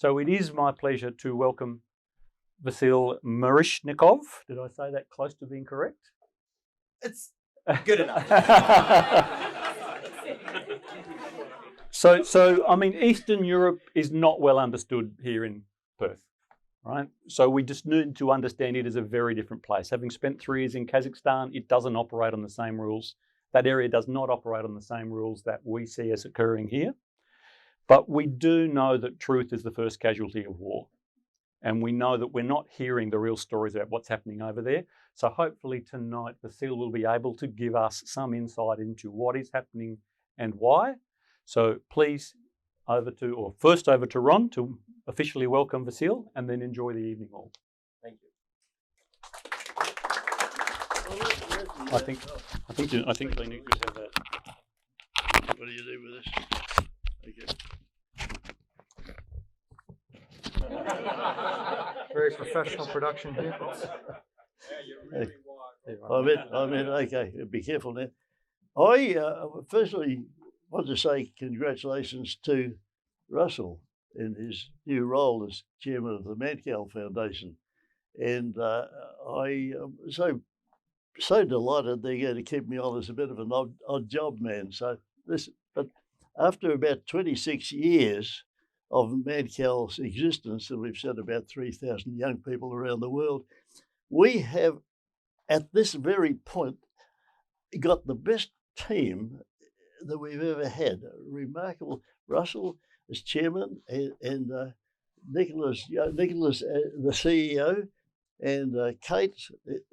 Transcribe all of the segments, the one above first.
So it is my pleasure to welcome Vasyl Myroshnychenko. Did I say that close to being correct? It's good enough. So I mean, Eastern Europe is not well understood here in Perth, right? So we just need to understand it as a very different place. Having spent 3 years in Kazakhstan, it doesn't operate on the same rules. That area does not operate on the same rules that we see as occurring here. But we do know that truth is the first casualty of war. And we know that we're not hearing the real stories about what's happening over there. So hopefully tonight, Vasyl will be able to give us some insight into what is happening and why. So please, first over to Ron to officially welcome Vasyl, and then enjoy the evening all. Thank you. I think they need to have that. What do you do with this? Okay. Very professional production here. Okay, be careful now. I firstly want to say congratulations to Russell in his new role as chairman of the Mannkal Foundation. And I'm so delighted they're going to keep me on as a bit of an odd job man. But after about 26 years of Mannkal's existence, and we've sent about 3,000 young people around the world, we have, at this very point, got the best team that we've ever had. Remarkable. Russell as chairman, and Nicholas, the CEO, and Kate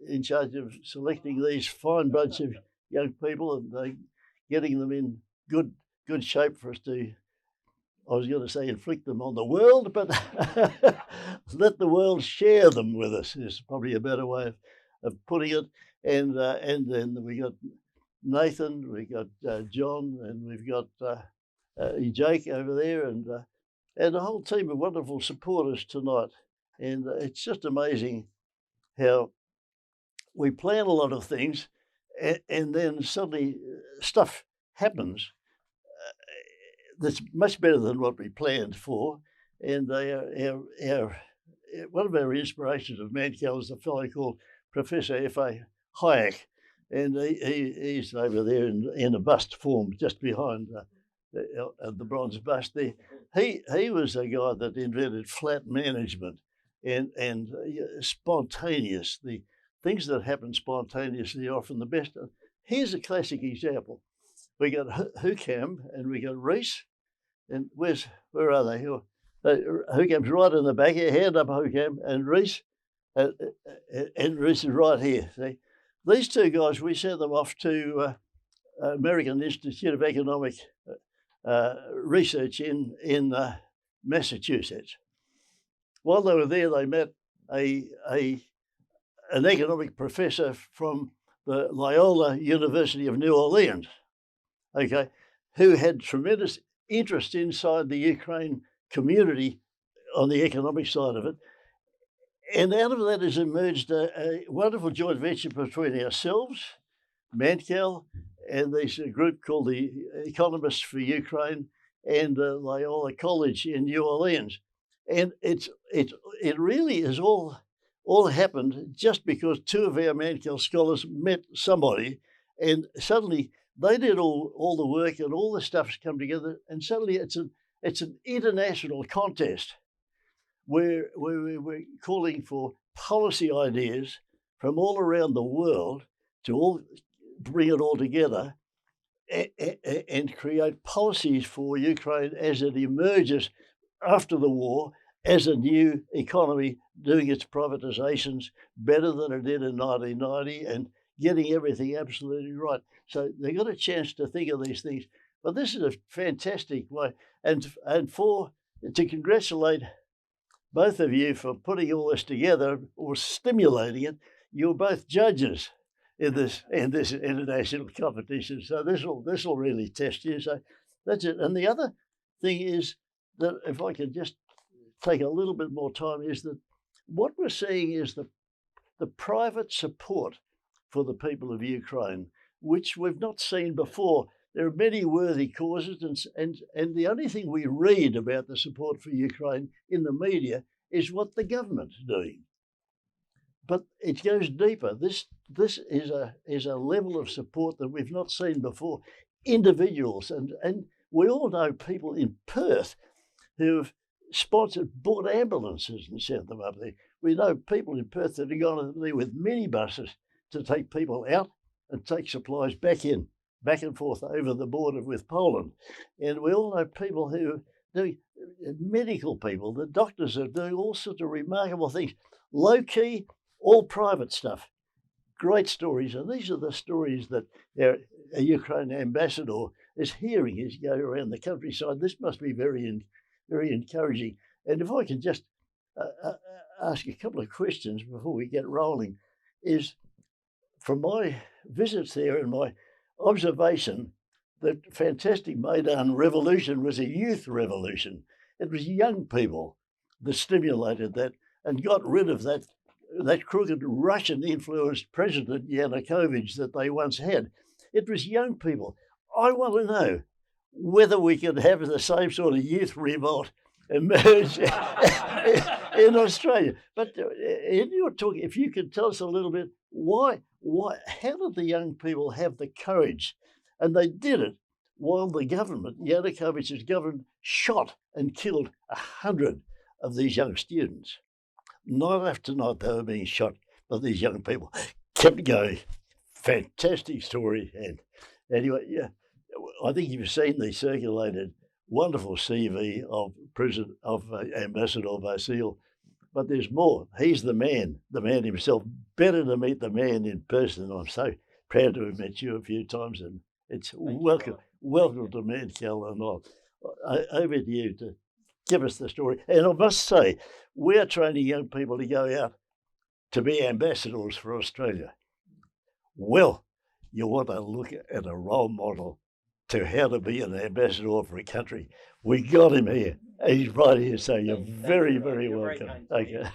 in charge of selecting these fine bunch of young people and getting them in good shape for us to, I was going to say inflict them on the world, but let the world share them with us is probably a better way of putting it. And then we got Nathan, we got John, and we've got Jake over there, and a whole team of wonderful supporters tonight. And it's just amazing how we plan a lot of things, and then suddenly stuff happens that's much better than what we planned for. And one of our inspirations of Mannkal is a fellow called Professor F.A. Rieck, and he's over there in a bust form just behind the bronze bust there. He was a guy that invented flat management and spontaneous. The things that happen spontaneously are often the best. Here's a classic example. We got Hukam and we got Reese, and where are they? Hukam's right in the back here. Hand up, Hukam, and Reese, and Reese is right here. See, these two guys, we sent them off to American Institute of Economic Research in Massachusetts. While they were there, they met an economic professor from the Loyola University of New Orleans, okay, who had tremendous interest inside the Ukraine community on the economic side of it. And out of that has emerged a wonderful joint venture between ourselves, Mannkal, and this group called the Economists for Ukraine, and Loyola College in New Orleans. And it really is all happened just because two of our Mannkal scholars met somebody, and suddenly they did all the work, and all the stuff's come together, and suddenly it's an international contest where we're calling for policy ideas from all around the world to all bring it all together and create policies for Ukraine as it emerges after the war as a new economy, doing its privatizations better than it did in 1990 and getting everything absolutely right. So they got a chance to think of these things. But this is a fantastic way. And to congratulate both of you for putting all this together or stimulating it. You're both judges in this international competition. So this will really test you. So that's it. And the other thing is that, if I could just take a little bit more time, is that what we're seeing is the private support for the people of Ukraine, which we've not seen before. there are many worthy causes, and the only thing we read about the support for Ukraine in the media is what the government's doing. But it goes deeper. This is a level of support that we've not seen before. Individuals, and we all know people in Perth who've bought ambulances and sent them up there. We know people in Perth that have gone up there with minibuses to take people out and take supplies back and forth over the border with Poland. And we all know people who do, medical people, the doctors are doing all sorts of remarkable things, low key, all private stuff. Great stories. And these are the stories that a Ukrainian ambassador is hearing as you go around the countryside. This must be very, very encouraging. And if I can just ask a couple of questions before we get rolling, is from my visits there and my observation, the fantastic Maidan revolution was a youth revolution. It was young people that stimulated that and got rid of that crooked Russian-influenced President Yanukovych that they once had. It was young people. I want to know whether we could have the same sort of youth revolt emerge in Australia. But in your talk, if you could tell us a little bit, how did the young people have the courage? And they did it while the government, Yanukovych's government, shot and killed 100 of these young students. Night after night they were being shot, but these young people kept going. Fantastic story. And anyway, yeah, I think you've seen the circulated wonderful CV of Ambassador Vasyl, but there's more. He's the man himself. Better to meet the man in person. I'm so proud to have met you a few times, and it's welcome to Mannkal and all. Over to you to give us the story. And I must say, we're training young people to go out to be ambassadors for Australia. Well, you want to look at a role model to how to be an ambassador for a country. We got him here. He's right here, so you're very, very welcome. Okay.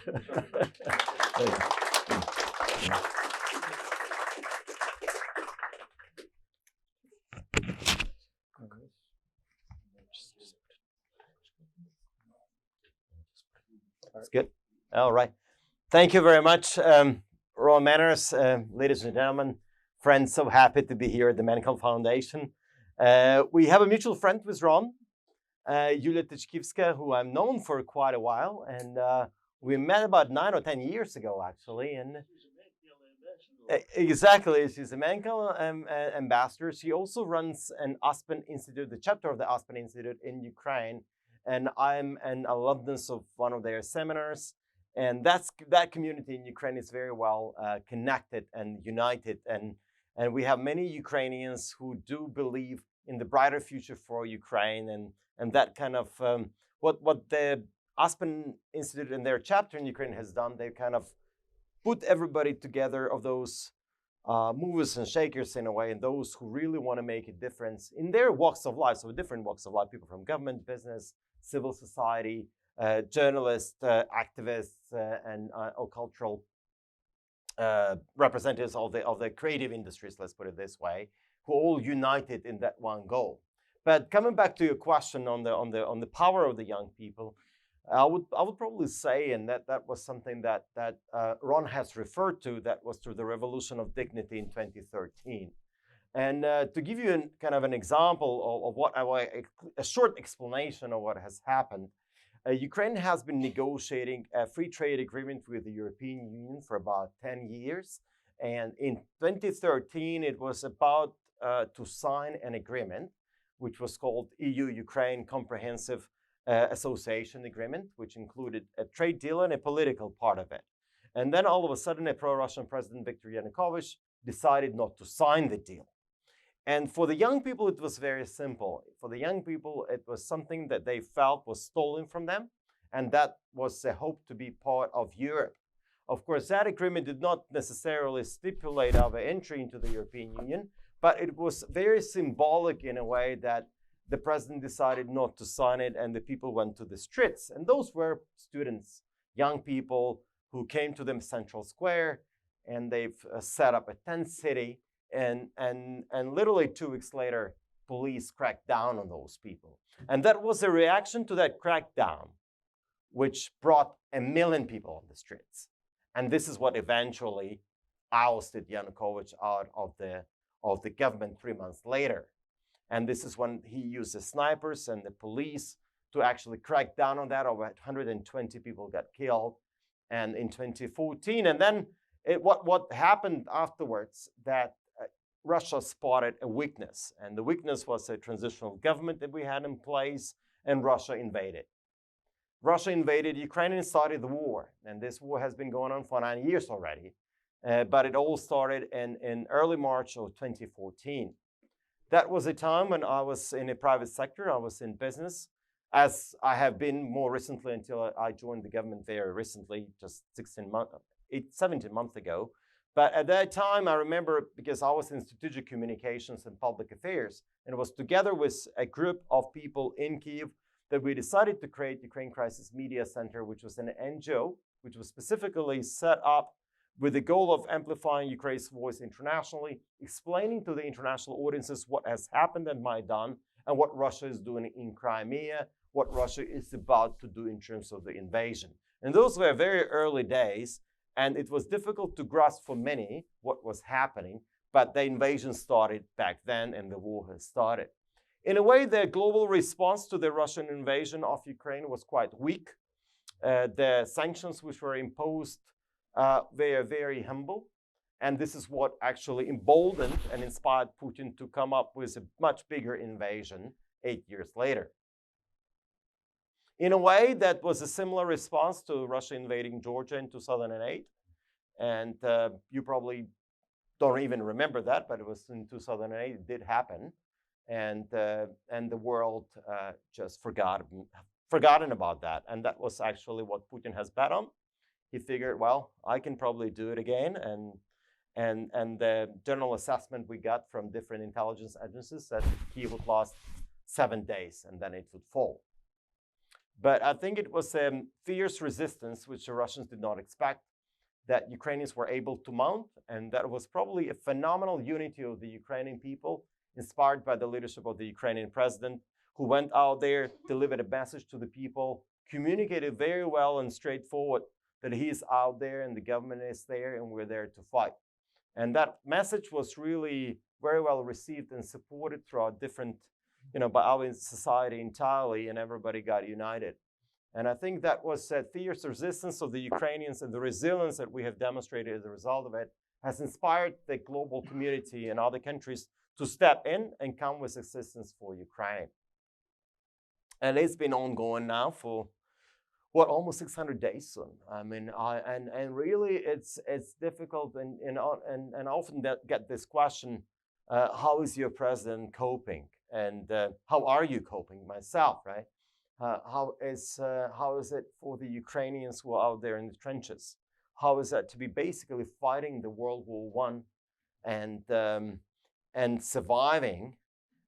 That's good. All right. Thank you very much, Ron Manners, ladies and gentlemen, friends. So happy to be here at the Mannkal Foundation. We have a mutual friend with Ron, Yulia Tychkivska, who I've known for quite a while, and we met about 9 or 10 years ago, actually. And exactly, she's a Mannkal ambassador. She also runs an Aspen Institute, the chapter of the Aspen Institute in Ukraine, and I'm an alumnus of one of their seminars. And that community in Ukraine is very well connected and united, and we have many Ukrainians who do believe in the brighter future for Ukraine, and that kind of what the Aspen Institute and their chapter in Ukraine has done. They kind of put everybody together of those movers and shakers in a way, and those who really want to make a difference in their walks of life, so different walks of life, people from government, business, civil society, journalists, activists, and cultural representatives of the creative industries, let's put it this way, who all united in that one goal. But coming back to your question on the power of the young people, I would probably say, and that was something that Ron has referred to, that was through the Revolution of Dignity in 2013. And to give you kind of an example of a short explanation of what has happened, Ukraine has been negotiating a free trade agreement with the European Union for about 10 years. And in 2013, it was about to sign an agreement, which was called EU-Ukraine Comprehensive Association Agreement, which included a trade deal and a political part of it. And then all of a sudden, a pro-Russian President, Viktor Yanukovych, decided not to sign the deal. And for the young people, it was very simple. For the young people, it was something that they felt was stolen from them, and that was a hope to be part of Europe. Of course, that agreement did not necessarily stipulate our entry into the European Union, but it was very symbolic in a way that the president decided not to sign it, and the people went to the streets. And those were students, young people who came to the central square, and they've set up a tent city. And literally 2 weeks later, police cracked down on those people. And that was a reaction to that crackdown, which brought 1 million people on the streets. And this is what eventually ousted Yanukovych out of the government 3 months later. And this is when he used the snipers and the police to actually crack down on that. Over 120 people got killed. And in 2014, and then what happened afterwards, that Russia spotted a weakness. And the weakness was a transitional government that we had in place, and Russia invaded. Russia invaded Ukraine and started the war. And this war has been going on for 9 years already. But it all started in early March of 2014. That was a time when I was in a private sector. I was in business, as I have been more recently until I joined the government very recently, just 17 months ago. But at that time, I remember, because I was in strategic communications and public affairs, and it was together with a group of people in Kyiv that we decided to create Ukraine Crisis Media Center, which was an NGO, which was specifically set up with the goal of amplifying Ukraine's voice internationally, explaining to the international audiences what has happened at Maidan and what Russia is doing in Crimea, what Russia is about to do in terms of the invasion. And those were very early days, and it was difficult to grasp for many what was happening, but the invasion started back then and the war has started. In a way, the global response to the Russian invasion of Ukraine was quite weak. The sanctions which were imposed were very humble. And this is what actually emboldened and inspired Putin to come up with a much bigger invasion 8 years later. In a way, that was a similar response to Russia invading Georgia in 2008. And you probably don't even remember that, but it was in 2008, it did happen. And the world just forgotten about that. And that was actually what Putin has bet on. He figured, well, I can probably do it again. And the general assessment we got from different intelligence agencies said Kyiv would last 7 days and then it would fall. But I think it was a fierce resistance, which the Russians did not expect, that Ukrainians were able to mount. And that was probably a phenomenal unity of the Ukrainian people, inspired by the leadership of the Ukrainian president, who went out there, delivered a message to the people, communicated very well and straightforward that he's out there and the government is there and we're there to fight. And that message was really very well received and supported throughout different, by our society entirely, and everybody got united. And I think that was a fierce resistance of the Ukrainians, and the resilience that we have demonstrated as a result of it has inspired the global community and other countries to step in and come with assistance for Ukraine. And it's been ongoing now for almost 600 days soon. I mean, and really it's difficult, and I often get this question, how is your president coping? And how are you coping? Myself, right? How is it for the Ukrainians who are out there in the trenches? How is that to be basically fighting the World War I and surviving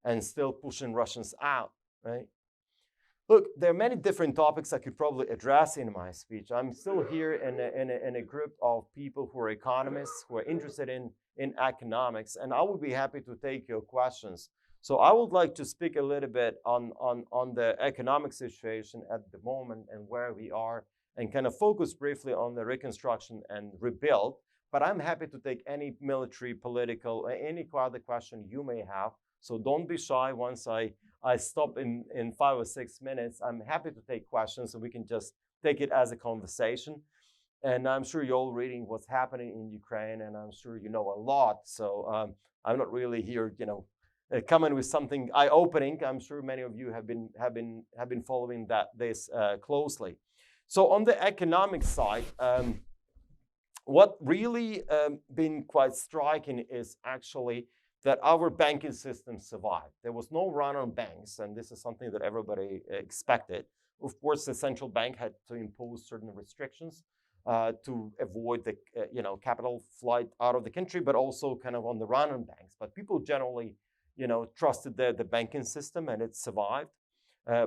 and still pushing Russians out, right? Look, there are many different topics I could probably address in my speech. I'm still here in a group of people who are economists, who are interested in economics, and I would be happy to take your questions. So I would like to speak a little bit on the economic situation at the moment and where we are, and kind of focus briefly on the reconstruction and rebuild. But I'm happy to take any military, political, or any other question you may have. So don't be shy. Once I stop in 5 or 6 minutes, I'm happy to take questions, and we can just take it as a conversation. And I'm sure you're all reading what's happening in Ukraine, and I'm sure you know a lot. So I'm not really here, coming with something eye-opening. I'm sure many of you have been following this closely. So on the economic side, what really been quite striking is actually that our banking system survived. There was no run on banks, and this is something that everybody expected. Of course, the central bank had to impose certain restrictions to avoid the capital flight out of the country, but also kind of on the run on banks. But people generally, trusted the banking system, and it survived.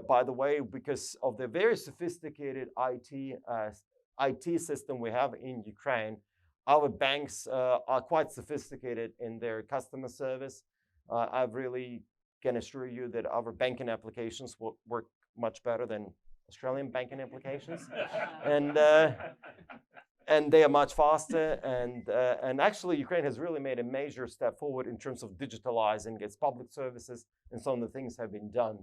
By the way, because of the very sophisticated IT system we have in Ukraine, our banks are quite sophisticated in their customer service. I've really can assure you that our banking applications will work much better than Australian banking applications, and they are much faster. And actually, Ukraine has really made a major step forward in terms of digitalizing its public services, and some of the things have been done.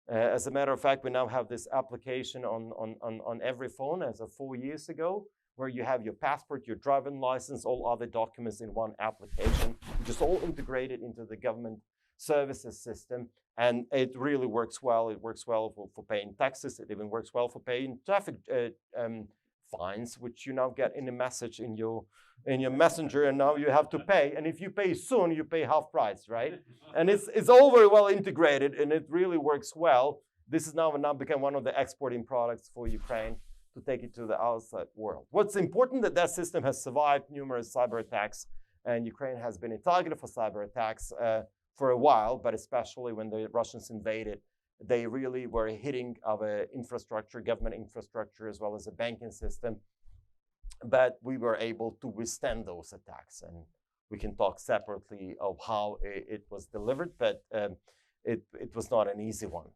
As a matter of fact, we now have this application on every phone as of 4 years ago, where you have your passport, your driving license, all other documents in one application, just all integrated into the government services system. And it really works well. It works well for paying taxes. It even works well for paying traffic fines, which you now get in a message in your messenger, and now you have to pay. And if you pay soon, you pay half price, right? And it's all very well integrated, and it really works well. This is now become one of the exporting products for Ukraine to take it to the outside world. What's important that system has survived numerous cyber attacks, and Ukraine has been a target for cyber attacks for a while, but especially when the Russians invaded, they really were hitting our infrastructure, government infrastructure, as well as the banking system. But we were able to withstand those attacks, and we can talk separately of how it was delivered, but it was not an easy one.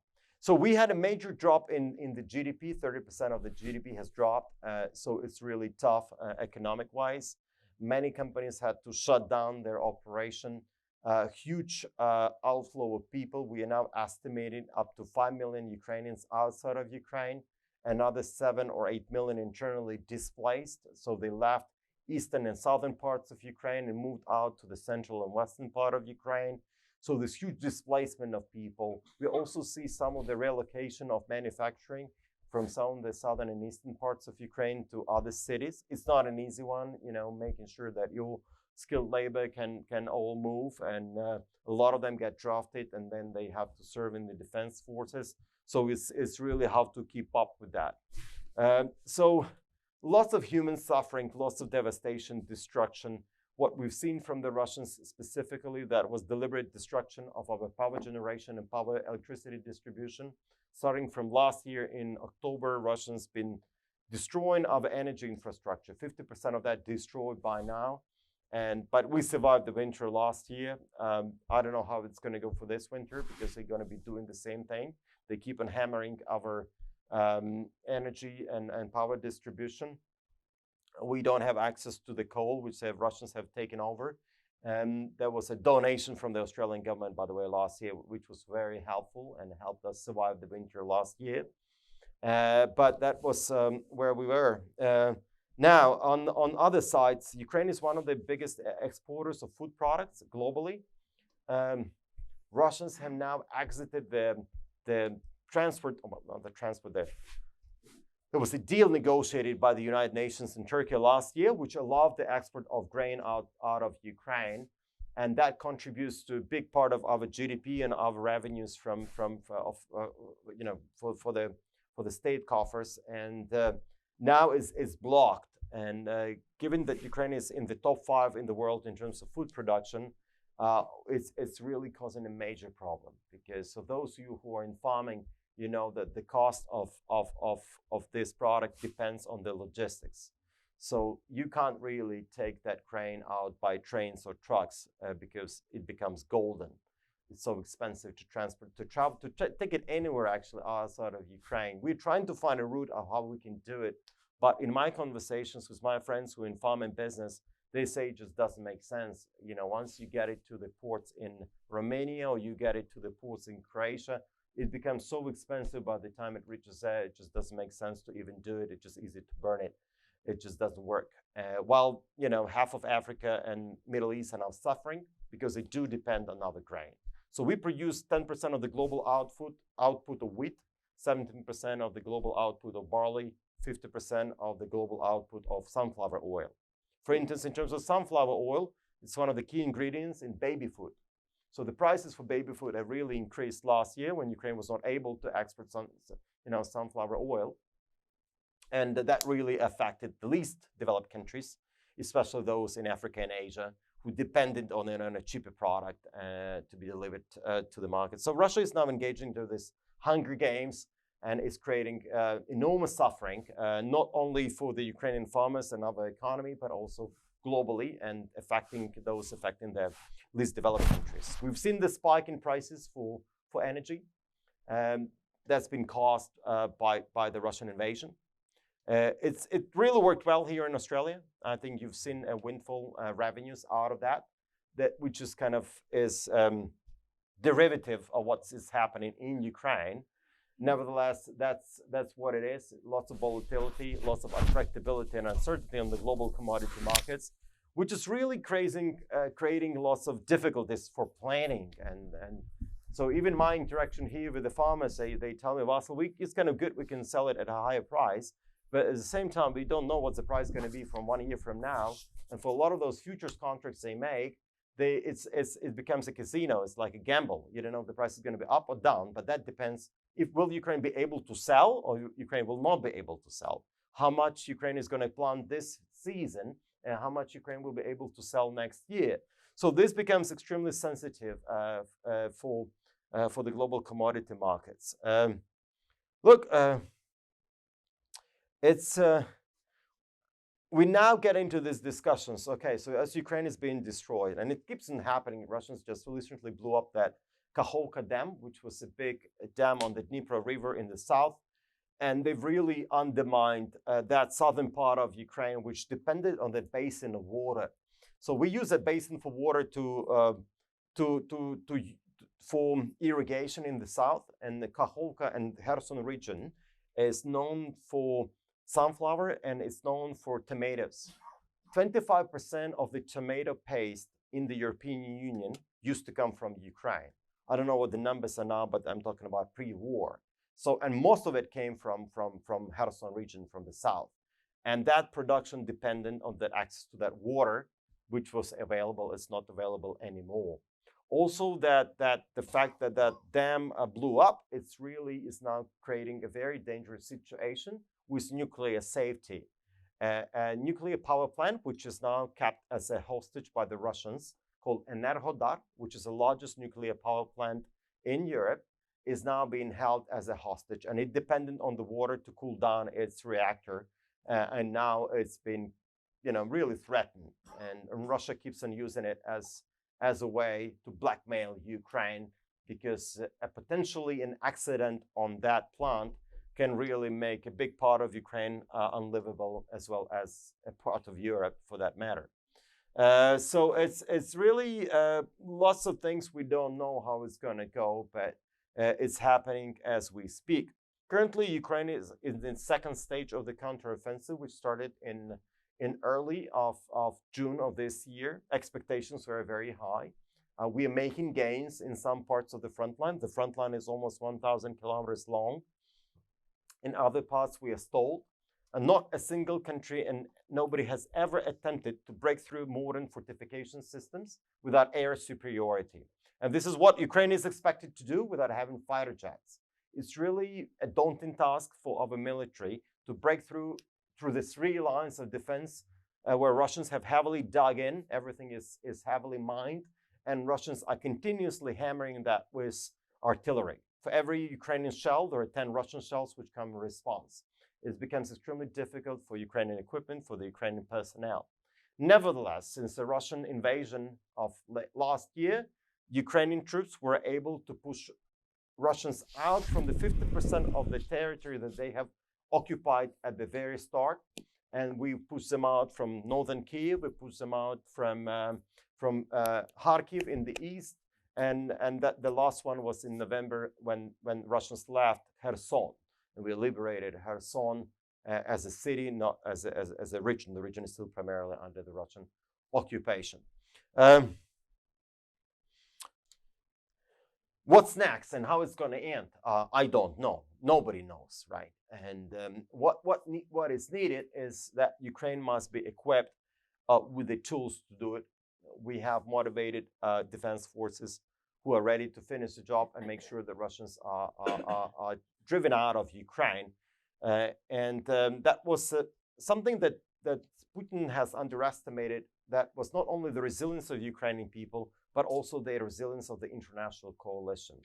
So we had a major drop in the GDP. 30% of the GDP has dropped, so it's really tough economic-wise. Many companies had to shut down their operation. Huge outflow of people. We are now estimating up to 5 million Ukrainians outside of Ukraine, another 7 or 8 million internally displaced. So they left eastern and southern parts of Ukraine and moved out to the central and western part of Ukraine. So this huge displacement of people. We also see some of the relocation of manufacturing from some of the southern and eastern parts of Ukraine to other cities. It's not an easy one, making sure that your skilled labor can all move, and a lot of them get drafted, and then they have to serve in the defense forces. So it's really how to keep up with that. So lots of human suffering, lots of devastation, destruction. What we've seen from the Russians specifically, that was deliberate destruction of our power generation and power electricity distribution. Starting from last year in October, Russians been destroying our energy infrastructure. 50% of that destroyed by now. But we survived the winter last year. I don't know how it's going to go for this winter, because they're going to be doing the same thing. They keep on hammering our energy and power distribution. We don't have access to the coal, which the Russians have taken over. There was a donation from the Australian government, by the way, last year, which was very helpful and helped us survive the winter last year. But that was where we were. Now, on other sides, Ukraine is one of the biggest exporters of food products globally. Russians have now exited the transport, not the transport, there was a deal negotiated by the United Nations in Turkey last year, which allowed the export of grain out of Ukraine. And that contributes to a big part of our GDP and our revenues for the state coffers. And now is blocked. And given that Ukraine is in the top 5 in the world in terms of food production, it's really causing a major problem, because for those of you who are in farming, you know that the cost of this product depends on the logistics. So you can't really take that grain out by trains or trucks because it becomes golden. It's so expensive to travel, take it anywhere actually outside of Ukraine. We're trying to find a route of how we can do it. But in my conversations with my friends who are in farm and business, they say it just doesn't make sense. Once you get it to the ports in Romania or you get it to the ports in Croatia, it becomes so expensive by the time it reaches there, it just doesn't make sense to even do it. It's just easy to burn it. It just doesn't work. While, half of Africa and Middle East are now suffering because they do depend on other grain. So we produce 10% of the global output of wheat, 17% of the global output of barley, 50% of the global output of sunflower oil. For instance, in terms of sunflower oil, it's one of the key ingredients in baby food. So the prices for baby food have really increased last year when Ukraine was not able to export sunflower oil. And that really affected the least developed countries, especially those in Africa and Asia, who depended on a cheaper product to be delivered to the market. So Russia is now engaging into this Hunger Games and is creating enormous suffering, not only for the Ukrainian farmers and our economy, but also globally, and affecting the least developed countries. We've seen the spike in prices for for energy. That's been caused by the Russian invasion. It really worked well here in Australia. I think you've seen windfall revenues out of that which is kind of is derivative of what is happening in Ukraine. Nevertheless, that's what it is. Lots of volatility, lots of unpredictability and uncertainty on the global commodity markets, which is really creating lots of difficulties for planning. And so even my interaction here with the farmers, they tell me, Vasyl, it's kind of good, we can sell it at a higher price. But at the same time, we don't know what the price is going to be from 1 year from now. And for a lot of those futures contracts they make, it becomes a casino. It's like a gamble. You don't know if the price is going to be up or down, but that depends. Will Ukraine be able to sell, or Ukraine will not be able to sell? How much Ukraine is going to plant this season, and how much Ukraine will be able to sell next year? So this becomes extremely sensitive for the global commodity markets. We now get into these discussions. Okay, so as Ukraine is being destroyed, and it keeps on happening, Russians just recently blew up that Kakhovka Dam, which was a big dam on the Dnipro River in the south, and they've really undermined that southern part of Ukraine, which depended on the basin of water. So we use that basin for water for irrigation in the south, and the Kakhovka and Kherson region is known for sunflower, and it's known for tomatoes. 25% of the tomato paste in the European Union used to come from Ukraine. I don't know what the numbers are now, but I'm talking about pre-war. So, and most of it came from Kherson region, from the south. And that production dependent on the access to that water, which was available, is not available anymore. Also, that the fact that that dam blew up, it's really is now creating a very dangerous situation with nuclear safety. A nuclear power plant, which is now kept as a hostage by the Russians, called Enerhodar, which is the largest nuclear power plant in Europe, is now being held as a hostage, and it depended on the water to cool down its reactor, and now it's been, really threatened, and Russia keeps on using it as a way to blackmail Ukraine, because potentially an accident on that plant can really make a big part of Ukraine unlivable, as well as a part of Europe for that matter. So it's really lots of things we don't know how it's going to go, but it's happening as we speak. Currently, Ukraine is in the second stage of the counteroffensive, which started in early of June of this year. Expectations were very high. We are making gains in some parts of the front line. The front line is almost 1,000 kilometers long. In other parts, we are stalled. And not a single country, and nobody has ever attempted to break through modern fortification systems without air superiority. And this is what Ukraine is expected to do without having fighter jets. It's really a daunting task for our military to break through the 3 lines of defense where Russians have heavily dug in. Everything is heavily mined, and Russians are continuously hammering that with artillery. For every Ukrainian shell, there are 10 Russian shells which come in response. It becomes extremely difficult for Ukrainian equipment, for the Ukrainian personnel. Nevertheless, since the Russian invasion of last year, Ukrainian troops were able to push Russians out from the 50% of the territory that they have occupied at the very start. And we pushed them out from northern Kyiv, we pushed them out from Kharkiv in the east, and that the last one was in November when Russians left Kherson. And we liberated Kherson as a city, not as a region. The region is still primarily under the Russian occupation. What's next and how it's going to end? I don't know. Nobody knows, right? And what is needed is that Ukraine must be equipped with the tools to do it. We have motivated defense forces who are ready to finish the job and make sure the Russians are driven out of Ukraine. That was something that Putin has underestimated. That was not only the resilience of Ukrainian people, but also the resilience of the international coalition.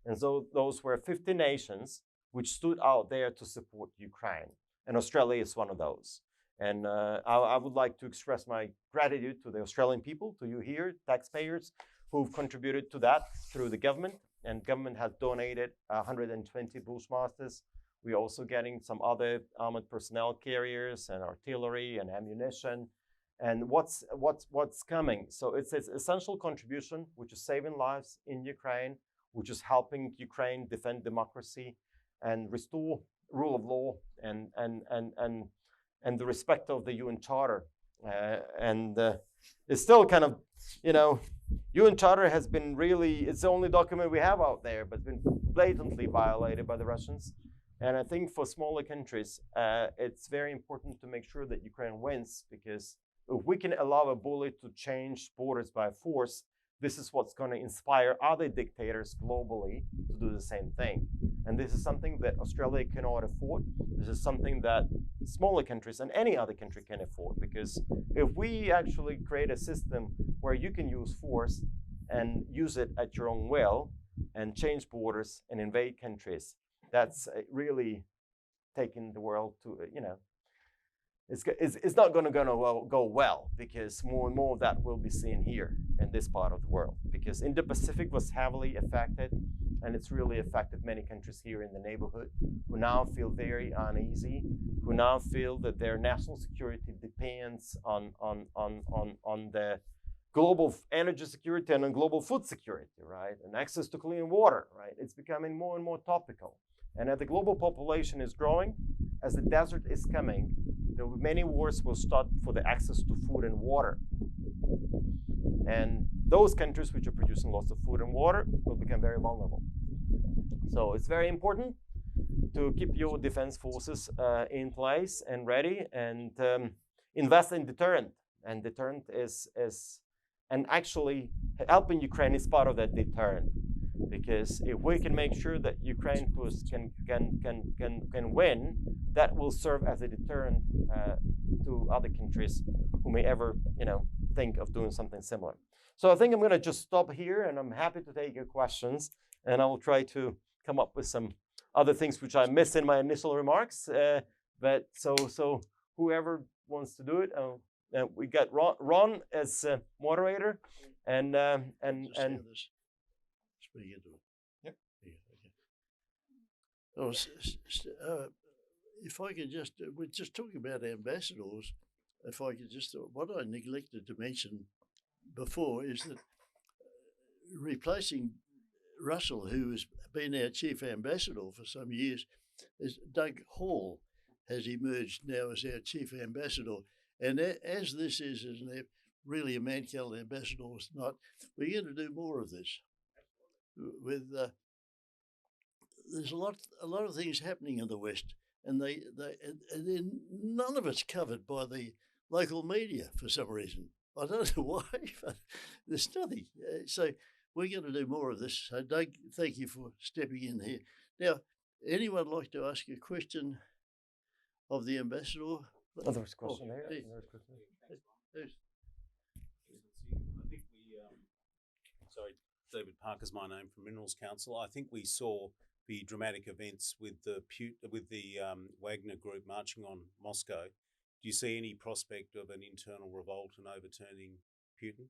And so those were 50 nations which stood out there to support Ukraine. And Australia is one of those. And I would like to express my gratitude to the Australian people, to you here, taxpayers, who've contributed to that through the government, and government has donated 120 Bushmasters. We're also getting some other armored personnel carriers and artillery and ammunition. And what's coming? So it's an essential contribution, which is saving lives in Ukraine, which is helping Ukraine defend democracy and restore rule of law and the respect of the UN Charter. It's still kind of, UN Charter has been really, it's the only document we have out there, but been blatantly violated by the Russians. And I think for smaller countries, it's very important to make sure that Ukraine wins, because if we can allow a bullet to change borders by force, this is what's going to inspire other dictators globally to do the same thing. And this is something that Australia cannot afford. This is something that smaller countries and any other country can afford, because if we actually create a system where you can use force and use it at your own will and change borders and invade countries, that's really taking the world to, it's not going to go well, because more and more of that will be seen here in this part of the world, because Indo-Pacific was heavily affected, and it's really affected many countries here in the neighborhood who now feel very uneasy, who now feel that their national security depends on the global energy security and on global food security, right? And access to clean water, right? It's becoming more and more topical. And as the global population is growing, as the desert is coming, many wars will start for the access to food and water. And those countries which are producing lots of food and water will become very vulnerable. So it's very important to keep your defense forces in place and ready, and invest in deterrent. And deterrent and actually helping Ukraine is part of that deterrent. Because if we can make sure that Ukraine can win, that will serve as a deterrent to other countries who may ever, think of doing something similar. So I think I'm going to just stop here, and I'm happy to take your questions, and I will try to come up with some other things which I missed in my initial remarks. But so whoever wants to do it, we got Ron as moderator, and. Speak into it. Yep. Yeah, okay. If I could just, we're just talking about ambassadors. If I could just, what I neglected to mention before is that replacing Russell, who has been our chief ambassador for some years, is Doug Hall has emerged now as our chief ambassador. And as this is really a Mannkal ambassador or not, we're going to do more of this. With there's a lot of things happening in the West, and then none of it's covered by the local media for some reason. I don't know why, but there's nothing. So we're going to do more of this. So Doug, thank you for stepping in here. Now, anyone like to ask a question of the ambassador? Oh, there was a question there. Yes. I think sorry, David Parker's my name from Minerals Council. I think we saw the dramatic events with the Wagner Group marching on Moscow. Do you see any prospect of an internal revolt and overturning Putin?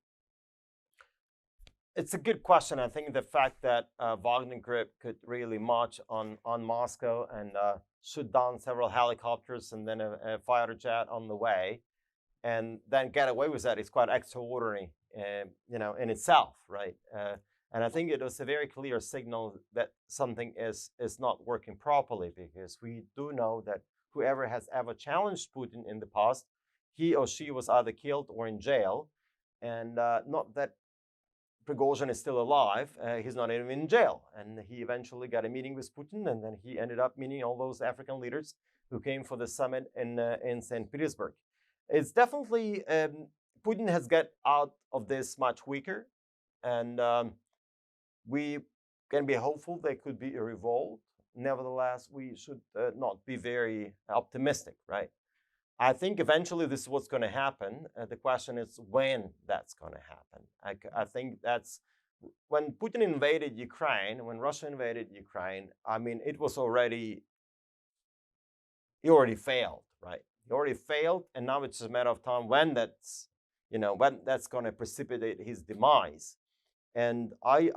It's a good question. I think the fact that Wagner Group could really march on Moscow and shoot down several helicopters and then a fighter jet on the way, and then get away with that is quite extraordinary, in itself, right? And I think it was a very clear signal that something is not working properly, because we do know that whoever has ever challenged Putin in the past, he or she was either killed or in jail. And not that Prigozhin is still alive, he's not even in jail. And he eventually got a meeting with Putin, and then he ended up meeting all those African leaders who came for the summit in St. Petersburg. It's definitely, Putin has got out of this much weaker, and we can be hopeful there could be a revolt. Nevertheless, we should not be very optimistic, right? I think eventually this is what's going to happen. The question is when that's going to happen. I think that's when Putin invaded Ukraine, when Russia invaded Ukraine, I mean, it was already, he already failed, right? He already failed, and now it's a matter of time when that's, when that's going to precipitate his demise. And I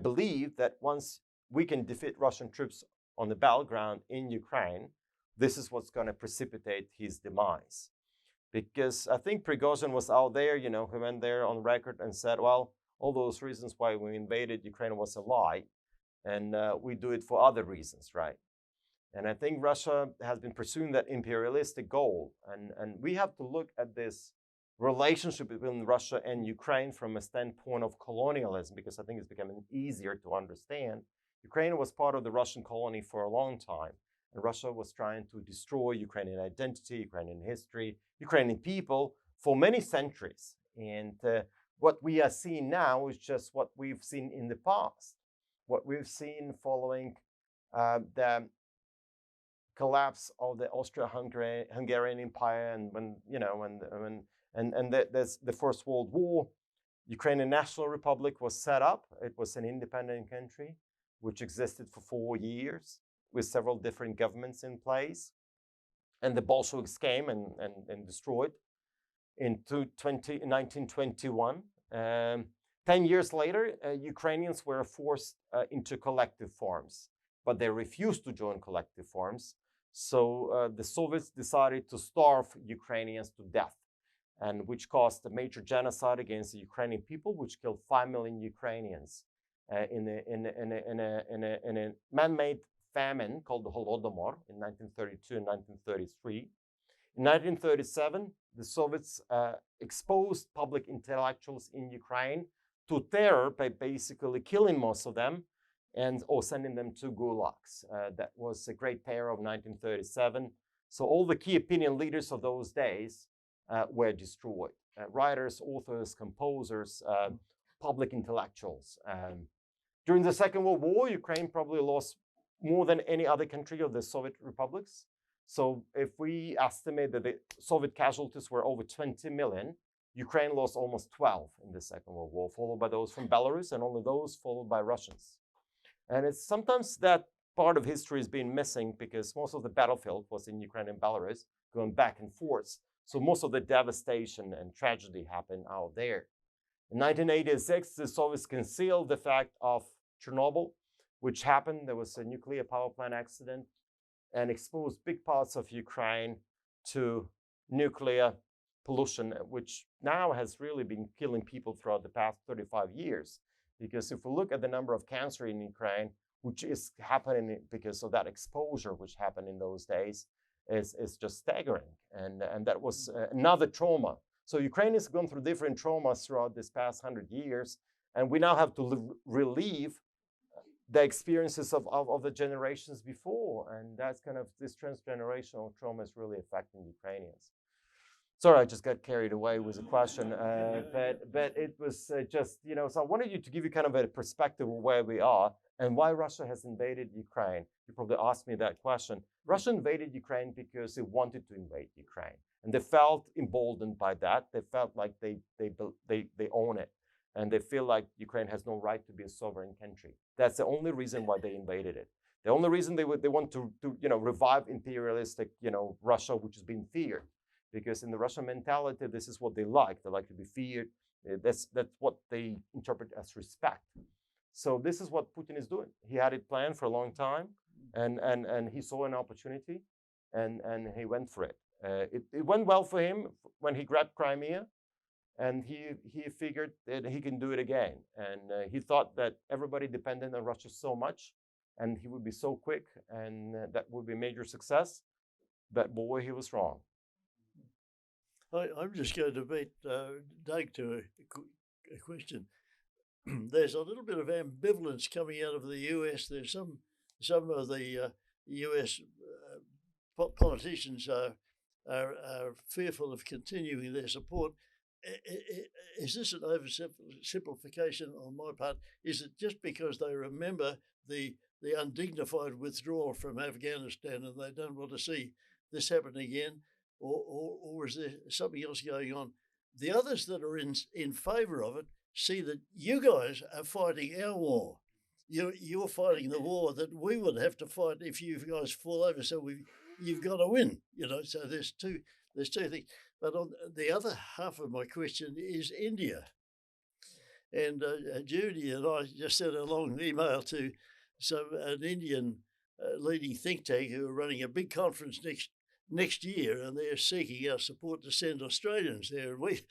believe that once we can defeat Russian troops on the battleground in Ukraine, this is what's going to precipitate his demise. Because I think Prigozhin was out there, he went there on record and said, well, all those reasons why we invaded Ukraine was a lie, and we do it for other reasons, right? And I think Russia has been pursuing that imperialistic goal. And we have to look at this relationship between Russia and Ukraine from a standpoint of colonialism, because I think it's becoming easier to understand. Ukraine was part of the Russian colony for a long time, and Russia was trying to destroy Ukrainian identity, Ukrainian history, Ukrainian people for many centuries. And what we are seeing now is just what we've seen in the past, what we've seen following the collapse of the Austro-Hungarian Empire, and there's the First World War. Ukrainian National Republic was set up. It was an independent country which existed for 4 years with several different governments in place. And the Bolsheviks came and destroyed in 1921. 10 years later, Ukrainians were forced into collective farms, but they refused to join collective farms. So the Soviets decided to starve Ukrainians to death, and which caused a major genocide against the Ukrainian people, which killed 5 million Ukrainians in a man-made famine called the Holodomor in 1932 and 1933. In 1937, the Soviets exposed public intellectuals in Ukraine to terror by basically killing most of them or sending them to gulags. That was a great terror of 1937. So all the key opinion leaders of those days were destroyed. Writers, authors, composers, public intellectuals. During the Second World War, Ukraine probably lost more than any other country of the Soviet republics. So if we estimate that the Soviet casualties were over 20 million, Ukraine lost almost 12 in the Second World War, followed by those from Belarus, and only those followed by Russians. And it's sometimes that part of history is being missing, because most of the battlefield was in Ukraine and Belarus, going back and forth. So most of the devastation and tragedy happened out there. In 1986, the Soviets concealed the fact of Chernobyl, which happened. There was a nuclear power plant accident, and exposed big parts of Ukraine to nuclear pollution, which now has really been killing people throughout the past 35 years. Because if we look at the number of cancer in Ukraine, which is happening because of that exposure, which happened in those days, is just staggering. And that was another trauma. So Ukraine has gone through different traumas throughout this past 100 years, and we now have to relieve the experiences of the generations before. And that's kind of, this transgenerational trauma is really affecting Ukrainians. Sorry, I just got carried away with a question, but it was just, so I wanted you to give you kind of a perspective of where we are and why Russia has invaded Ukraine. You probably asked me that question. Russia invaded Ukraine because they wanted to invade Ukraine, and they felt emboldened by that. They felt like they own it, and they feel like Ukraine has no right to be a sovereign country. That's the only reason why they invaded it. The only reason they want to revive imperialistic Russia, which has been feared. Because in the Russian mentality, this is what they like. They like to be feared. That's what they interpret as respect. So this is what Putin is doing. He had it planned for a long time, and he saw an opportunity, and he went for it. It went well for him when he grabbed Crimea, and he figured that he can do it again. And he thought that everybody depended on Russia so much, and he would be so quick, and that would be a major success. But boy, he was wrong. I'm just going to beat Doug to a question. There's a little bit of ambivalence coming out of the US. There's some of the US politicians are fearful of continuing their support. Is this an oversimplification on my part? Is it just because they remember the undignified withdrawal from Afghanistan and they don't want to see this happen again? Or is there something else going on? The others that are in favour of it see that you guys are fighting our war. You're fighting the war that we would have to fight if you guys fall over. So you've got to win. So there's two things. But on the other half of my question is India. And Judy and I just sent a long email to an Indian leading think tank who are running a big conference next year, and they're seeking our support to send Australians there. And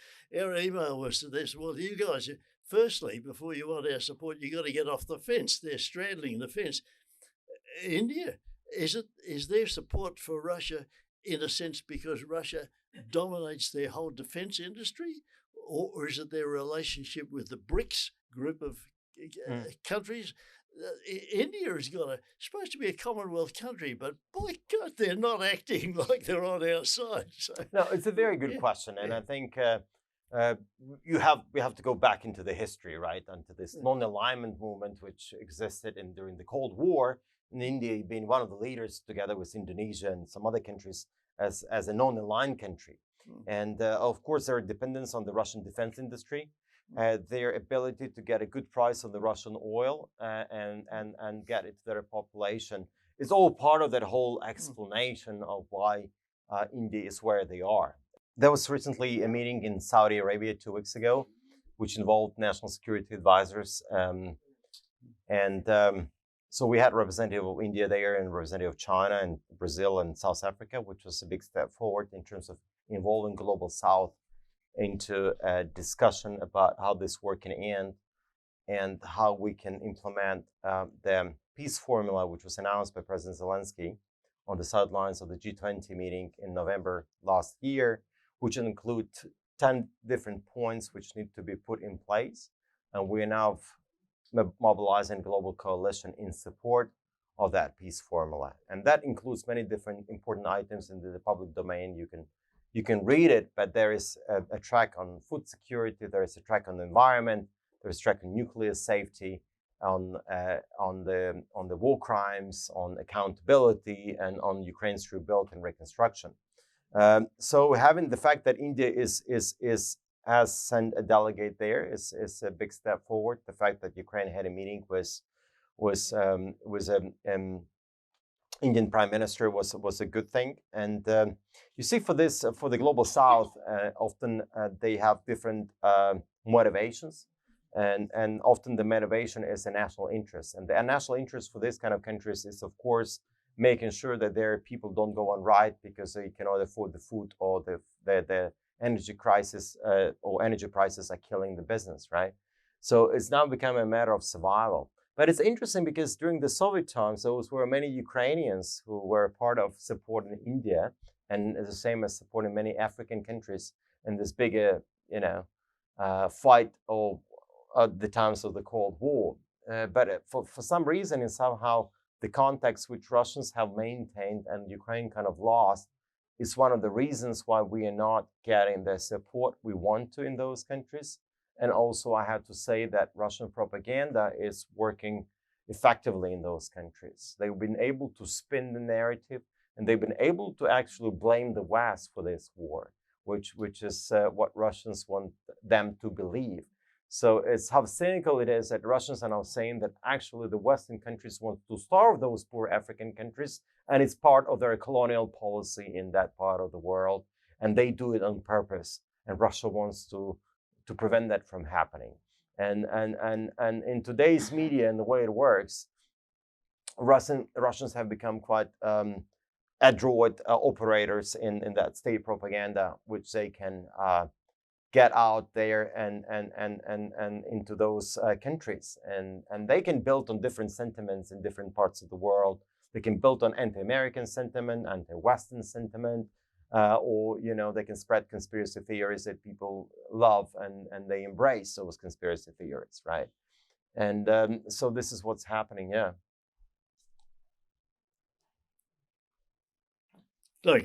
our email was to this: well, you guys, firstly, before you want our support, you got to get off the fence. They're straddling the fence. India, is there support for Russia in a sense because Russia dominates their whole defence industry, or is it their relationship with the BRICS group of countries? India is supposed to be a Commonwealth country, but boy, God, they're not acting like they're on our side. So, no, it's a very good question, and I think we have to go back into the history, right, into this non-alignment movement which existed during the Cold War, and India being one of the leaders, together with Indonesia and some other countries, as a non-aligned country. And of course, their dependence on the Russian defense industry, their ability to get a good price on the Russian oil and get it to their population is all part of that whole explanation of why India is where they are. There was recently a meeting in Saudi Arabia 2 weeks ago, which involved national security advisors. So we had a representative of India there and a representative of China and Brazil and South Africa, which was a big step forward in terms of involving Global South into a discussion about how this war can end and how we can implement the peace formula, which was announced by President Zelensky on the sidelines of the G20 meeting in November last year, which include 10 different points which need to be put in place. And we are now mobilizing a global coalition in support of that peace formula. And that includes many different important items in the public domain. You can read it, but there is a track on food security, there is a track on the environment, there is a track on nuclear safety, on the war crimes, on accountability, and on Ukraine's rebuild and reconstruction. So having the fact that India has sent a delegate there is a big step forward. The fact that Ukraine had a meeting was Indian Prime Minister was a good thing. And you see, for the Global South, often they have different motivations, and often the motivation is a national interest. And the national interest for this kind of countries is, of course, making sure that their people don't go on riot because they cannot afford the food, or the energy crisis or energy prices are killing the business, right? So it's now become a matter of survival. But it's interesting because during the Soviet times, there were many Ukrainians who were part of supporting India, and the same as supporting many African countries in this bigger, fight of the times of the Cold War. But for some reason, and somehow the context which Russians have maintained and Ukraine kind of lost is one of the reasons why we are not getting the support we want to in those countries. And also, I have to say that Russian propaganda is working effectively in those countries. They've been able to spin the narrative, and they've been able to actually blame the West for this war, which is what Russians want them to believe. So it's how cynical it is that Russians are now saying that actually the Western countries want to starve those poor African countries, and it's part of their colonial policy in that part of the world, and they do it on purpose. And Russia wants to prevent that from happening. And in today's media and the way it works, Russians have become quite adroit operators in that state propaganda, which they can get out there and into those countries. And they can build on different sentiments in different parts of the world. They can build on anti-American sentiment, anti-Western sentiment, or they can spread conspiracy theories that people love, and they embrace those conspiracy theories, right? And so this is what's happening, yeah. Doug.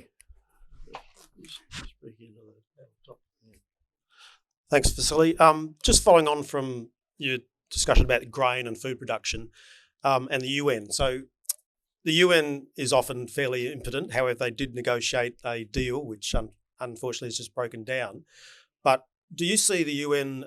Thanks, Vasyl. Just following on from your discussion about grain and food production and the UN. So the UN is often fairly impotent. However, they did negotiate a deal, which unfortunately has just broken down. But do you see the UN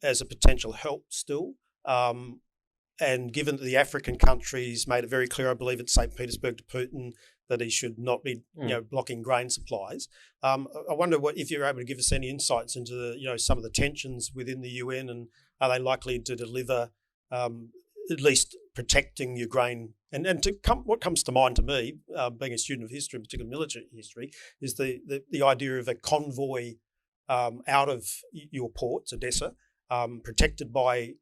as a potential help still? And given that the African countries made it very clear, I believe at St. Petersburg to Putin, that he should not be, blocking grain supplies. I wonder if you're able to give us any insights into some of the tensions within the UN, and are they likely to deliver at least protecting Ukraine? And what comes to mind to me, being a student of history, particularly military history, is the idea of a convoy out of your ports, Odessa, protected by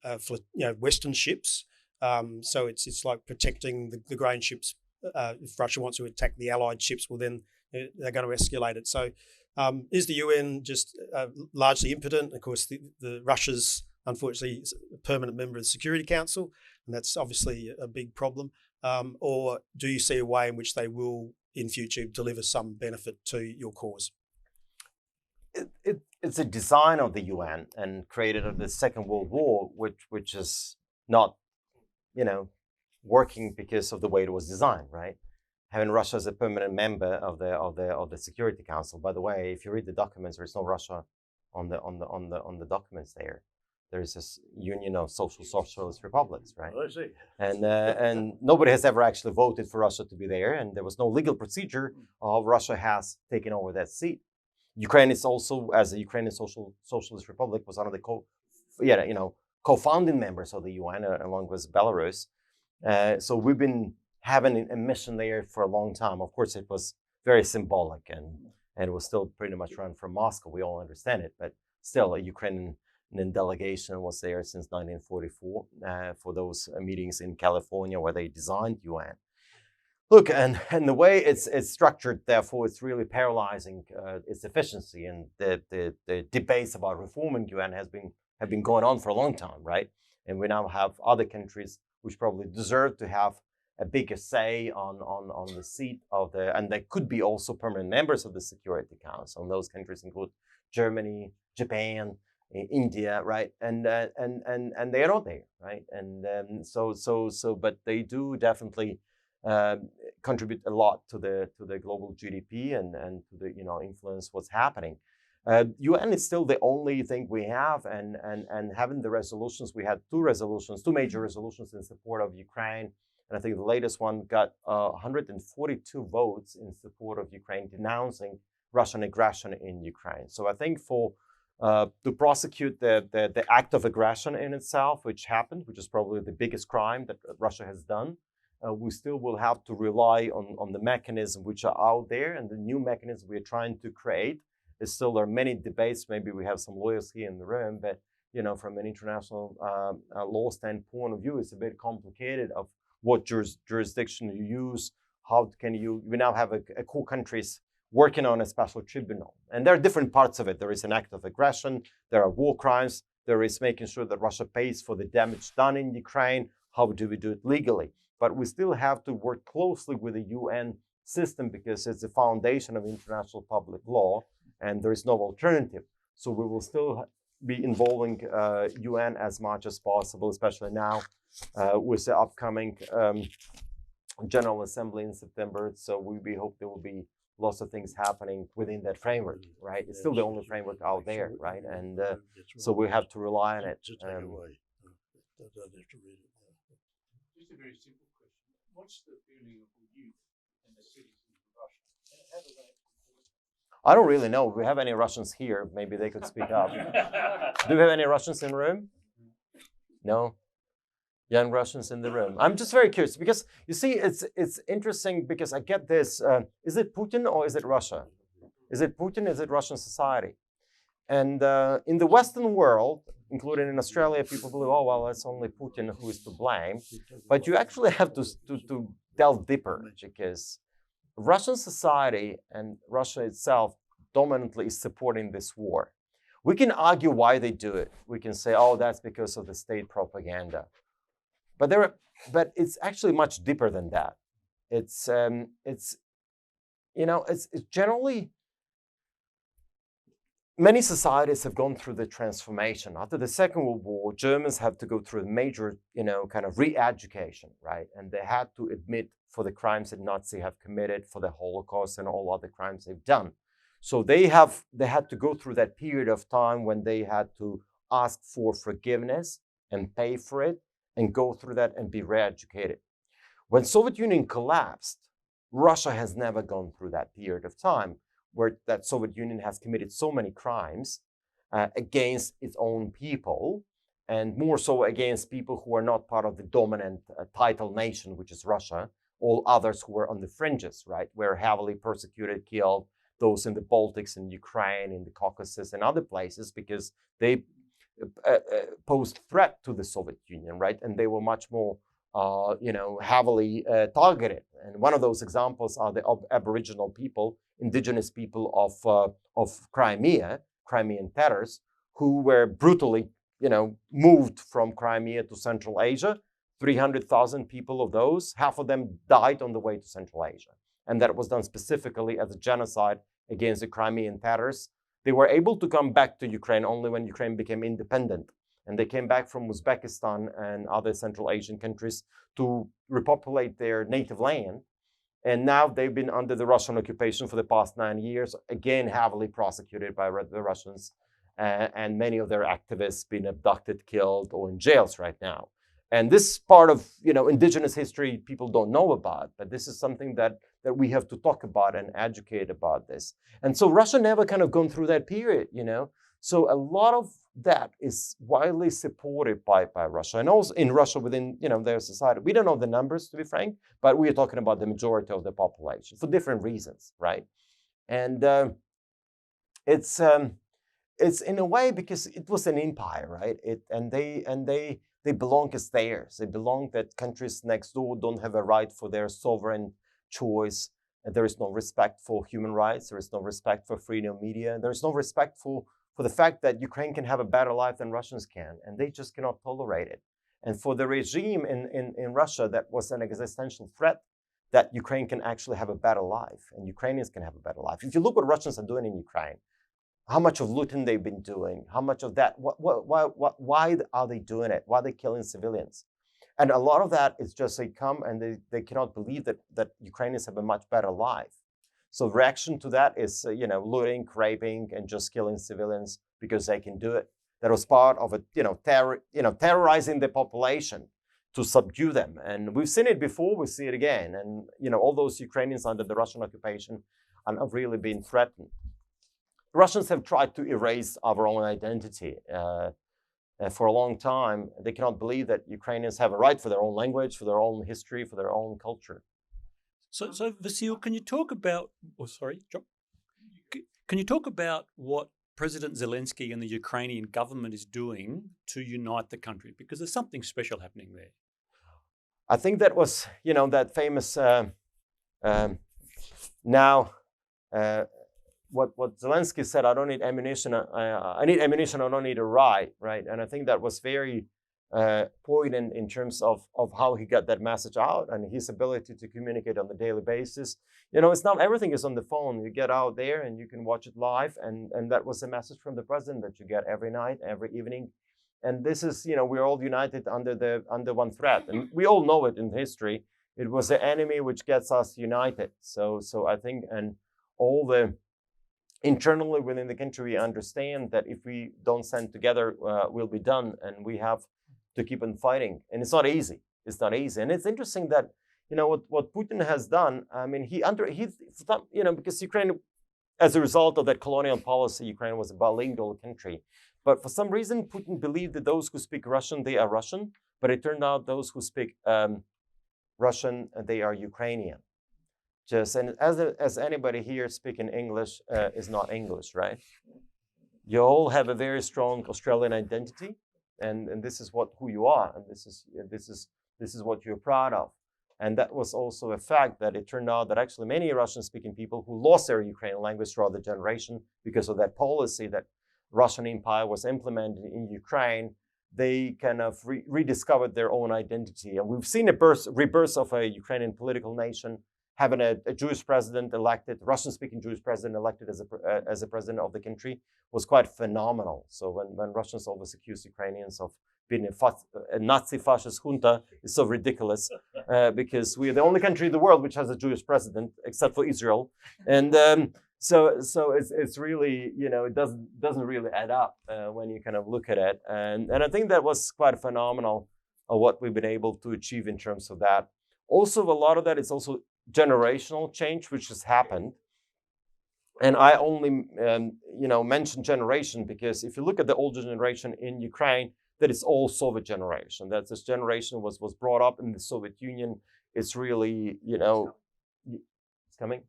Western ships. So it's like protecting the grain ships. If Russia wants to attack the Allied ships, well then they're going to escalate it. So is the UN just largely impotent? Of course, the Russia's unfortunately a permanent member of the Security Council, and that's obviously a big problem. Or do you see a way in which they will, in future, deliver some benefit to your cause? It's a design of the UN and created of the Second World War, which is not, working because of the way it was designed, right? Having Russia as a permanent member of the Security Council. By the way, if you read the documents, there's no Russia on the documents there. There's this Union of Socialist Republics, right? I see. And nobody has ever actually voted for Russia to be there, and there was no legal procedure of Russia has taken over that seat. Ukraine is also, as a Ukrainian Socialist Republic, was one of the co-founding members of the UN, along with Belarus. So we've been having a mission there for a long time. Of course, it was very symbolic, and it was still pretty much run from Moscow. We all understand it, but still, a Ukrainian delegation was there since 1944 for those meetings in California where they designed UN. Look, and the way it's structured, therefore, it's really paralyzing its efficiency. And the debates about reforming UN have been going on for a long time, right? And we now have other countries which probably deserve to have a bigger say on the seat of and they could be also permanent members of the Security Council. And those countries include Germany, Japan, India, right? And they are not there, right? And but they do definitely contribute a lot to the global GDP and to the influence what's happening. UN is still the only thing we have, and having the resolutions, we had two major resolutions in support of Ukraine, and I think the latest one got 142 votes in support of Ukraine, denouncing Russian aggression in Ukraine. So I think to prosecute the act of aggression in itself, which happened, which is probably the biggest crime that Russia has done, we still will have to rely on the mechanisms which are out there, and the new mechanisms we are trying to create. There are many debates. Maybe we have some lawyers here in the room, but from an international law standpoint of view, it's a bit complicated of what jurisdiction you use. How can we now have a core countries working on a special tribunal, and there are different parts of it. There is an act of aggression. There are war crimes. There is making sure that Russia pays for the damage done in Ukraine. How do we do it legally? But we still have to work closely with the UN system because it's the foundation of international public law, and there is no alternative. So we will still be involving UN as much as possible, especially now with the upcoming General Assembly in September. So we hope there will be lots of things happening within that framework, right? It's still the only framework out there, right? And so we have to rely on it. Just take it away. I don't have to read it. Just a very simple question. What's the feeling of the youth and the citizens of Russia? How do they? I don't really know. If we have any Russians here, maybe they could speak up. Do we have any Russians in the room? No? Young Russians in the room. I'm just very curious because you see, it's interesting because I get this. Is it Putin or is it Russia? Is it Putin? Is it Russian society? And in the Western world, including in Australia, people believe, oh, well, it's only Putin who is to blame. But you actually have to delve deeper because Russian society and Russia itself dominantly is supporting this war. We can argue why they do it. We can say, oh, that's because of the state propaganda. But it's actually much deeper than that. It's generally, many societies have gone through the transformation. After the Second World War, Germans had to go through a major, kind of re-education, right? And they had to admit for the crimes that Nazis have committed, for the Holocaust and all other crimes they've done. So they had to go through that period of time when they had to ask for forgiveness and pay for it and go through that and be re-educated. When Soviet Union collapsed, Russia has never gone through that period of time where that Soviet Union has committed so many crimes against its own people and more so against people who are not part of the dominant title nation, which is Russia. All others who were on the fringes, right, were heavily persecuted, killed, those in the Baltics, in Ukraine, in the Caucasus, and other places, because they posed threat to the Soviet Union, right? And they were much more, heavily targeted. And one of those examples are the Aboriginal people, indigenous people of Crimea, Crimean Tatars, who were brutally, moved from Crimea to Central Asia. 300,000 people of those, half of them died on the way to Central Asia. And that was done specifically as a genocide against the Crimean Tatars. They were able to come back to Ukraine only when Ukraine became independent. And they came back from Uzbekistan and other Central Asian countries to repopulate their native land. And now they've been under the Russian occupation for the past 9 years, again, heavily prosecuted by the Russians. And many of their activists been abducted, killed, or in jails right now. And this part of indigenous history people don't know about, but this is something that we have to talk about and educate about this. And so Russia never kind of gone through that period, So a lot of that is widely supported by Russia, and also in Russia within their society. We don't know the numbers, to be frank, but we are talking about the majority of the population for different reasons, right? And it's in a way because it was an empire, right? They belong as theirs. They belong that countries next door don't have a right for their sovereign choice. And there is no respect for human rights. There is no respect for freedom of media. There is no respect for the fact that Ukraine can have a better life than Russians can. And they just cannot tolerate it. And for the regime in Russia, that was an existential threat that Ukraine can actually have a better life and Ukrainians can have a better life. If you look what Russians are doing in Ukraine, how much of looting they've been doing, how much of that, why are they doing it? Why are they killing civilians? And a lot of that is just they come and they cannot believe that Ukrainians have a much better life. So reaction to that is, looting, raping, and just killing civilians because they can do it. That was part of terrorizing the population to subdue them. And we've seen it before, we see it again. And, all those Ukrainians under the Russian occupation are not really being threatened. Russians have tried to erase our own identity for a long time. They cannot believe that Ukrainians have a right for their own language, for their own history, for their own culture. So Vasyl, can you talk about? Oh, sorry, John. Can you talk about what President Zelensky and the Ukrainian government is doing to unite the country? Because there's something special happening there. I think that was, that famous what Zelensky said, I don't need ammunition, I need ammunition, I don't need a right? And I think that was very poignant in terms of how he got that message out and his ability to communicate on a daily basis. It's not everything is on the phone. You get out there and you can watch it live. And that was a message from the president that you get every night, every evening. And this is, we're all united under one threat. And we all know it in history. It was the enemy which gets us united. So I think, and all the internally within the country, we understand that if we don't stand together, we'll be done, and we have to keep on fighting. And it's not easy. It's not easy. And it's interesting that what Putin has done. I mean, because Ukraine, as a result of that colonial policy, Ukraine was a bilingual country. But for some reason, Putin believed that those who speak Russian, they are Russian. But it turned out those who speak Russian, they are Ukrainian. And as anybody here speaking English is not English, right? You all have a very strong Australian identity, and this is who you are, and this is what you're proud of. And that was also a fact that it turned out that actually many Russian-speaking people who lost their Ukrainian language throughout the generation because of that policy that Russian Empire was implemented in Ukraine, they kind of rediscovered their own identity. And we've seen a rebirth of a Ukrainian political nation, having a Jewish president elected, Russian-speaking Jewish president elected as a president of the country was quite phenomenal. So when Russians always accuse Ukrainians of being a Nazi fascist junta, is so ridiculous because we are the only country in the world which has a Jewish president, except for Israel. And so it's really, it doesn't really add up when you kind of look at it. And I think that was quite phenomenal of what we've been able to achieve in terms of that. Also, a lot of that is also generational change which has happened, and I only mention generation because if you look at the older generation in Ukraine, that it's all Soviet generation, that this generation was brought up in the Soviet Union. It's really, it's coming.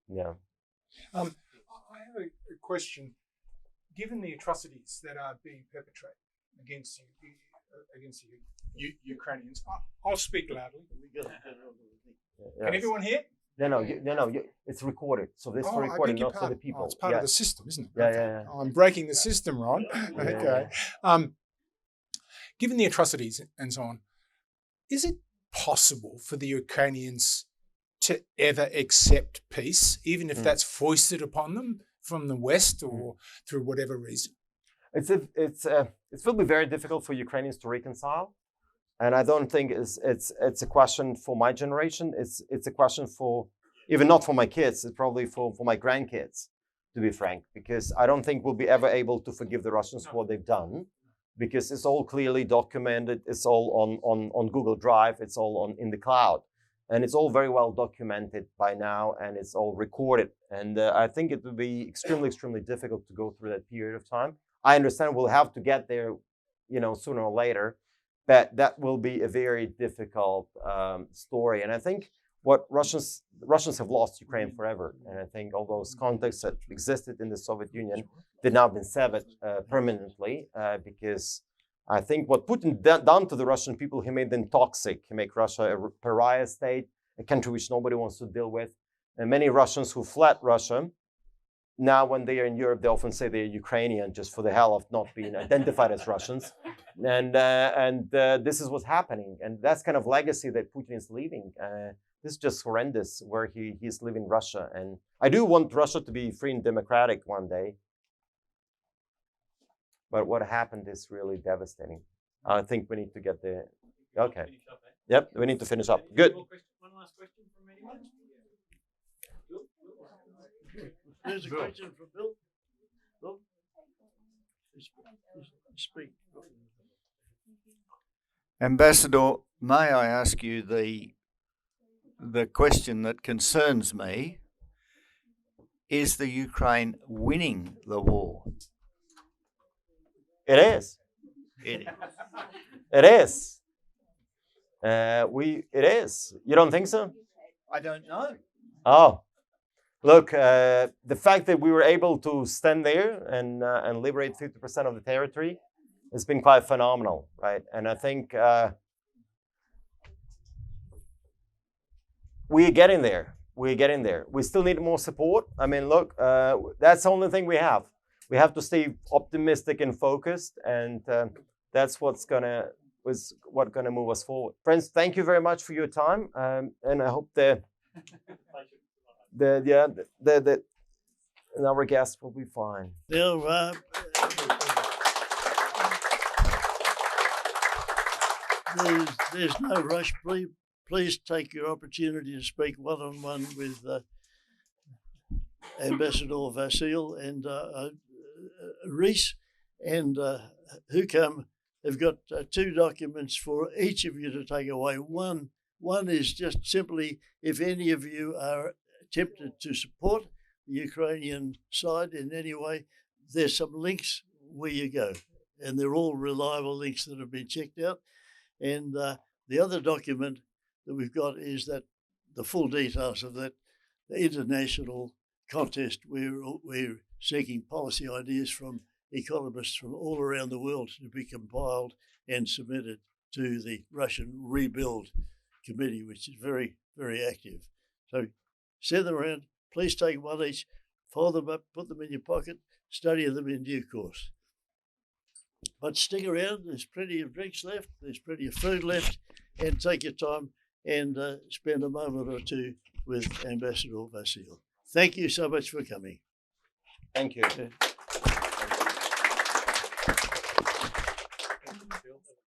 Yeah. I have a question. Given the atrocities that are being perpetrated against the Ukrainians, I'll speak loudly. Can everyone hear? No, it's recorded. So this for recording, not for the people. It's part of the system, isn't it? Yeah. I'm breaking the system, Ron. Okay. Given the atrocities and so on, is it possible for the Ukrainians to ever accept peace, even if that's foisted upon them from the West or through whatever reason? It will be very difficult for Ukrainians to reconcile, and I don't think it's a question for my generation. It's a question for even not for my kids. It's probably for my grandkids, to be frank, because I don't think we'll be ever able to forgive the Russians for what they've done, because it's all clearly documented. It's all on Google Drive. It's all in the cloud. And it's all very well documented by now, and it's all recorded. And I think it would be extremely, extremely difficult to go through that period of time. I understand we'll have to get there, sooner or later, but that will be a very difficult story. And I think Russians have lost Ukraine forever. And I think all those contexts that existed in the Soviet Union did now been severed permanently because I think what Putin done to the Russian people, he made them toxic. He made Russia a pariah state, a country which nobody wants to deal with. And many Russians who fled Russia, now when they are in Europe, they often say they're Ukrainian just for the hell of not being identified as Russians. And this is what's happening. And that's kind of legacy that Putin is leaving. This is just horrendous where he's leaving Russia. And I do want Russia to be free and democratic one day. But what happened is really devastating. I think we need to get the... Okay. Yep, we need to finish up. Good. One last question from anyone? There's a question from Bill. Bill? Speak. Ambassador, may I ask you the question that concerns me? Is the Ukraine winning the war? It is. It is. It is. You don't think so? I don't know. Oh, look, the fact that we were able to stand there and liberate 50% of the territory has been quite phenomenal, right? And I think we're getting there. We're getting there. We still need more support. I mean, look, that's the only thing we have. We have to stay optimistic and focused, and that's what's gonna move us forward. Friends, thank you very much for your time, and I hope our guests will be fine. Now, there's no rush. Please take your opportunity to speak one-on-one with Ambassador Vasyl and Rieck and Hukam have got two documents for each of you to take away. One is just simply if any of you are tempted to support the Ukrainian side in any way, there's some links where you go. And they're all reliable links that have been checked out. And the other document that we've got is that the full details of that, the international contest where we're seeking policy ideas from economists from all around the world to be compiled and submitted to the Russian Rebuild Committee, which is very, very active. So send them around. Please take one each, fold them up, put them in your pocket, study them in due course. But stick around. There's plenty of drinks left. There's plenty of food left. And take your time and spend a moment or two with Ambassador Vasyl. Thank you so much for coming. Thank you. Okay.